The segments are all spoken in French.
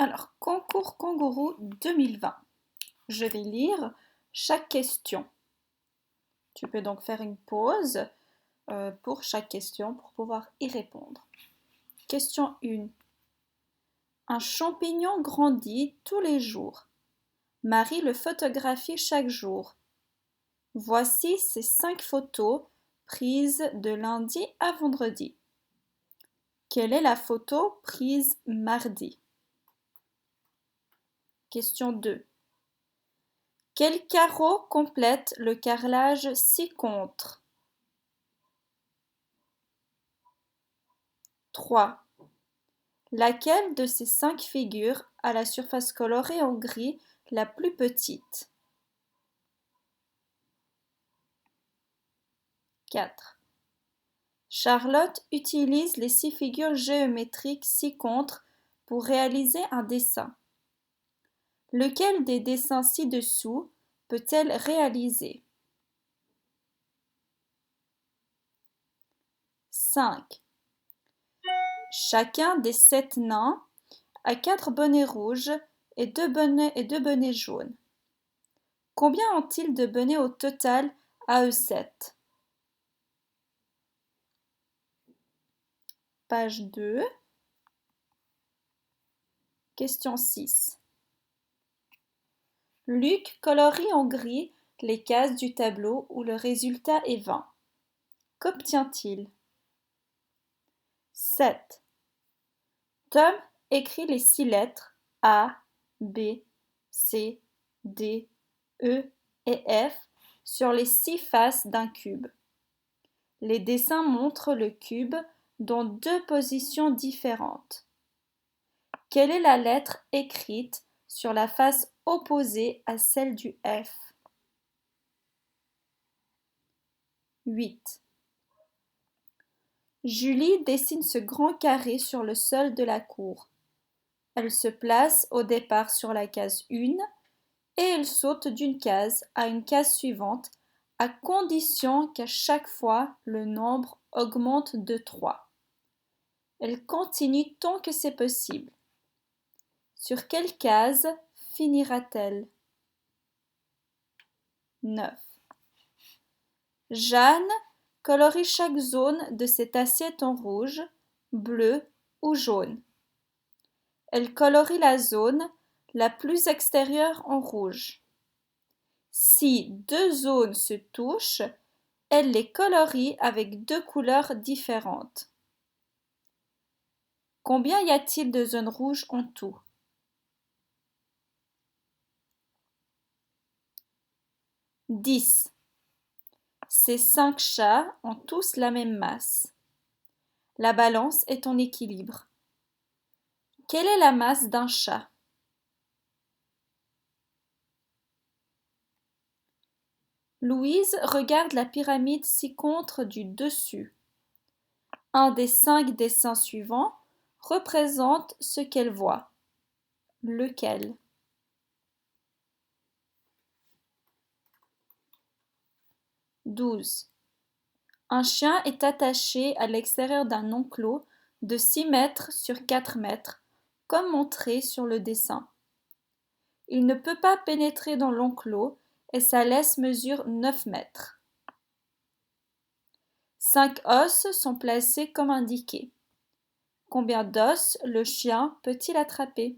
Alors, concours Kangourou 2020. Je vais lire chaque question. Tu peux donc faire une pause pour chaque question pour pouvoir y répondre. Question 1. Un champignon grandit tous les jours. Marie le photographie chaque jour. Voici ces 5 photos prises de lundi à vendredi. Quelle est la photo prise mardi? Question 2. Quel carreau complète le carrelage ci-contre? 3. Laquelle de ces 5 figures a la surface colorée en gris la plus petite? 4. Charlotte utilise les 6 figures géométriques ci-contre pour réaliser un dessin. Lequel des dessins ci-dessous peut-elle réaliser? 5. Chacun des 7 nains a 4 bonnets rouges et 2 bonnets jaunes. Combien ont-ils de bonnets au total à eux 7? Page 2. Question 6. Luc colorie en gris les cases du tableau où le résultat est 20. Qu'obtient-il? 7. Tom écrit les 6 lettres A, B, C, D, E et F sur les 6 faces d'un cube. Les dessins montrent le cube dans 2 positions différentes. Quelle est la lettre écrite sur la face opposée à celle du F? 8. Julie dessine ce grand carré sur le sol de la cour. Elle se place au départ sur la case 1 et elle saute d'une case à une case suivante à condition qu'à chaque fois le nombre augmente de 3. Elle continue tant que c'est possible. Sur quelle case finira-t-elle? 9. Jeanne colorie chaque zone de cette assiette en rouge, bleu ou jaune. Elle colorie la zone la plus extérieure en rouge. Si 2 zones se touchent, elle les colorie avec 2 couleurs différentes. Combien y a-t-il de zones rouges en tout? 10. Ces 5 chats ont tous la même masse. La balance est en équilibre. Quelle est la masse d'un chat? Louise regarde la pyramide ci-contre du dessus. Un des 5 dessins suivants représente ce qu'elle voit. Lequel? 12. Un chien est attaché à l'extérieur d'un enclos de 6 mètres sur 4 mètres, comme montré sur le dessin. Il ne peut pas pénétrer dans l'enclos et sa laisse mesure 9 mètres. 5 os sont placés comme indiqué. Combien d'os le chien peut-il attraper?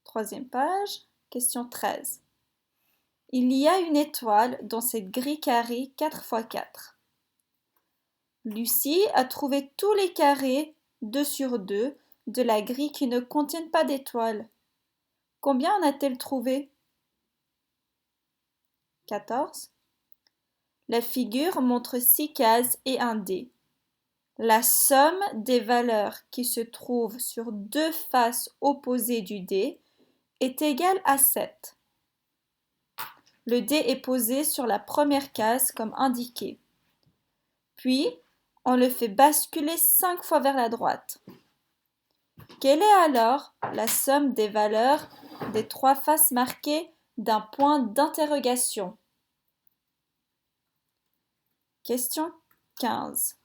Troisième page, question 13. Il y a une étoile dans cette grille carrée 4x4. Lucie a trouvé tous les carrés 2 sur 2 de la grille qui ne contiennent pas d'étoiles. Combien en a-t-elle trouvé? 14. La figure montre 6 cases et un dé. La somme des valeurs qui se trouvent sur 2 faces opposées du dé est égale à 7. Le dé est posé sur la première case comme indiqué. Puis, on le fait basculer 5 fois vers la droite. Quelle est alors la somme des valeurs des 3 faces marquées d'un point d'interrogation? Question 15.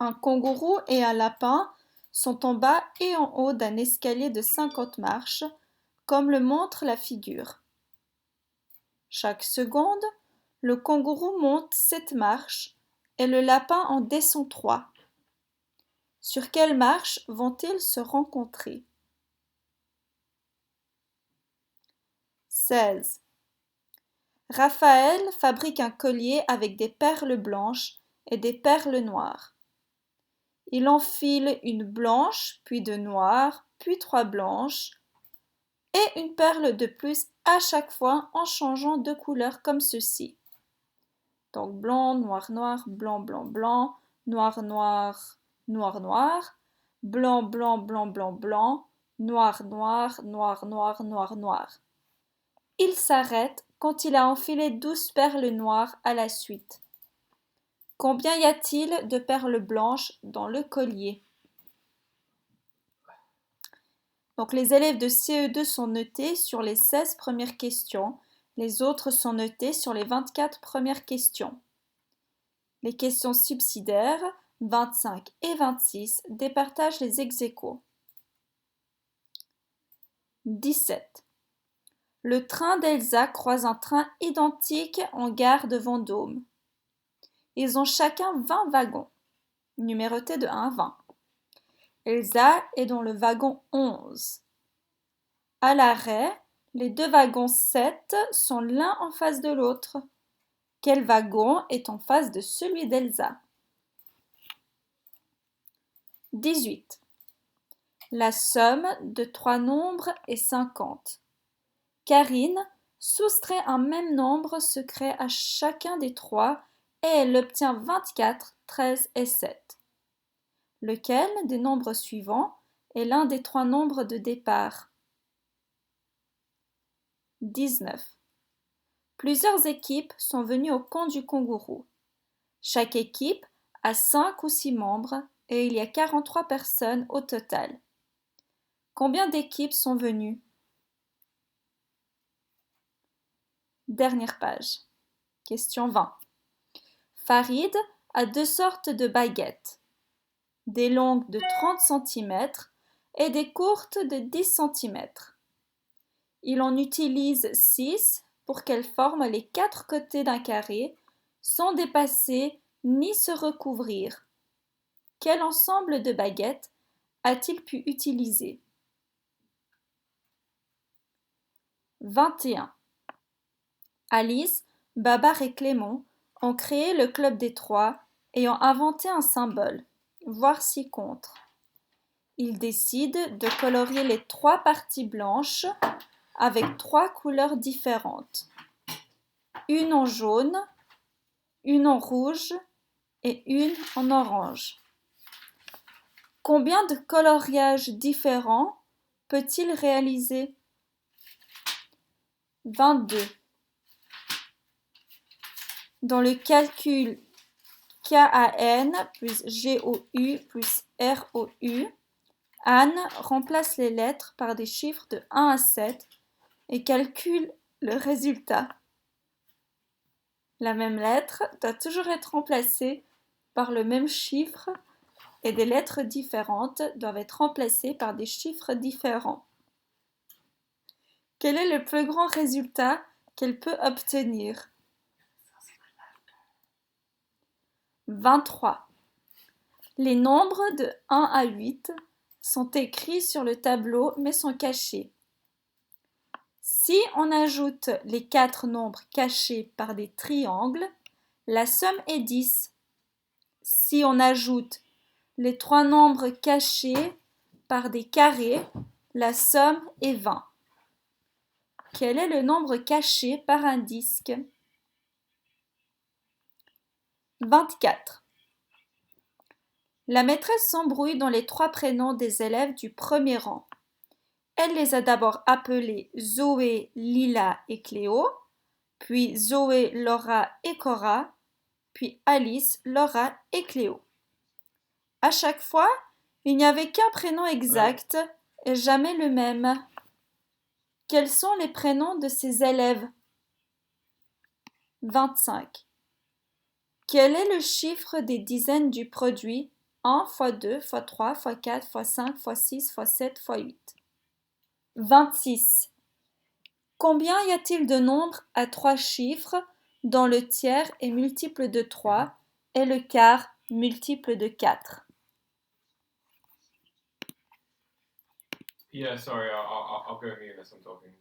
Un kangourou et un lapin sont en bas et en haut d'un escalier de 50 marches, comme le montre la figure. Chaque seconde, le kangourou monte 7 marches et le lapin en descend 3. Sur quelle marche vont-ils se rencontrer? 16. Raphaël fabrique un collier avec des perles blanches et des perles noires. Il enfile une blanche, puis 2 noires, puis 3 blanches et une perle de plus à chaque fois en changeant de couleur comme ceci. Donc blanc, noir, noir, blanc, blanc, blanc, noir, noir, noir, noir, blanc, blanc, blanc, blanc, blanc, noir, noir, noir, noir, noir, noir. Il s'arrête quand il a enfilé 12 perles noires à la suite. Combien y a-t-il de perles blanches dans le collier? Donc les élèves de CE2 sont notés sur les 16 premières questions. Les autres sont notés sur les 24 premières questions. Les questions subsidiaires, 25 et 26, départagent les ex-aequo. 17. Le train d'Elsa croise un train identique en gare de Vendôme. Ils ont chacun 20 wagons, numérotés de 1 à 20. Elsa est dans le wagon 11. À l'arrêt, les 2 wagons 7 sont l'un en face de l'autre. Quel wagon est en face de celui d'Elsa? 18. La somme de 3 nombres est 50. Karine soustrait un même nombre secret à chacun des 3 et elle obtient 24, 13 et 7. Lequel des nombres suivants est l'un des 3 nombres de départ? 19. Plusieurs équipes sont venues au camp du kangourou. Chaque équipe a 5 ou 6 membres et il y a 43 personnes au total. Combien d'équipes sont venues? Dernière page. Question 20. Farid a 2 sortes de baguettes, des longues de 30 cm et des courtes de 10 cm. Il en utilise 6 pour qu'elles forment les 4 côtés d'un carré sans dépasser ni se recouvrir. Quel ensemble de baguettes a-t-il pu utiliser? 21. Alice, Babar et Clément ont créé le club des 3 et ont inventé un symbole, voir ci-contre. Ils décident de colorier les 3 parties blanches avec 3 couleurs différentes. Une en jaune, une en rouge et une en orange. Combien de coloriages différents peut-il réaliser? 22. Dans le calcul KAN plus GOU plus ROU, Anne remplace les lettres par des chiffres de 1 à 7 et calcule le résultat. La même lettre doit toujours être remplacée par le même chiffre et des lettres différentes doivent être remplacées par des chiffres différents. Quel est le plus grand résultat qu'elle peut obtenir? 23. Les nombres de 1 à 8 sont écrits sur le tableau mais sont cachés. Si on ajoute les 4 nombres cachés par des triangles, la somme est 10. Si on ajoute les 3 nombres cachés par des carrés, la somme est 20. Quel est le nombre caché par un disque? 24. La maîtresse s'embrouille dans les 3 prénoms des élèves du premier rang. Elle les a d'abord appelés Zoé, Lila et Cléo, puis Zoé, Laura et Cora, puis Alice, Laura et Cléo. À chaque fois, il n'y avait qu'un prénom exact et jamais le même. Quels sont les prénoms de ces élèves? 25. Quel est le chiffre des dizaines du produit 1 fois 2 fois 3 fois 4 fois 5 fois 6 fois 7 fois 8. 26. Combien y a-t-il de nombres à 3 chiffres dont le tiers est multiple de 3 et le quart multiple de 4? Yeah, sorry, I'll go mute as I'm talking.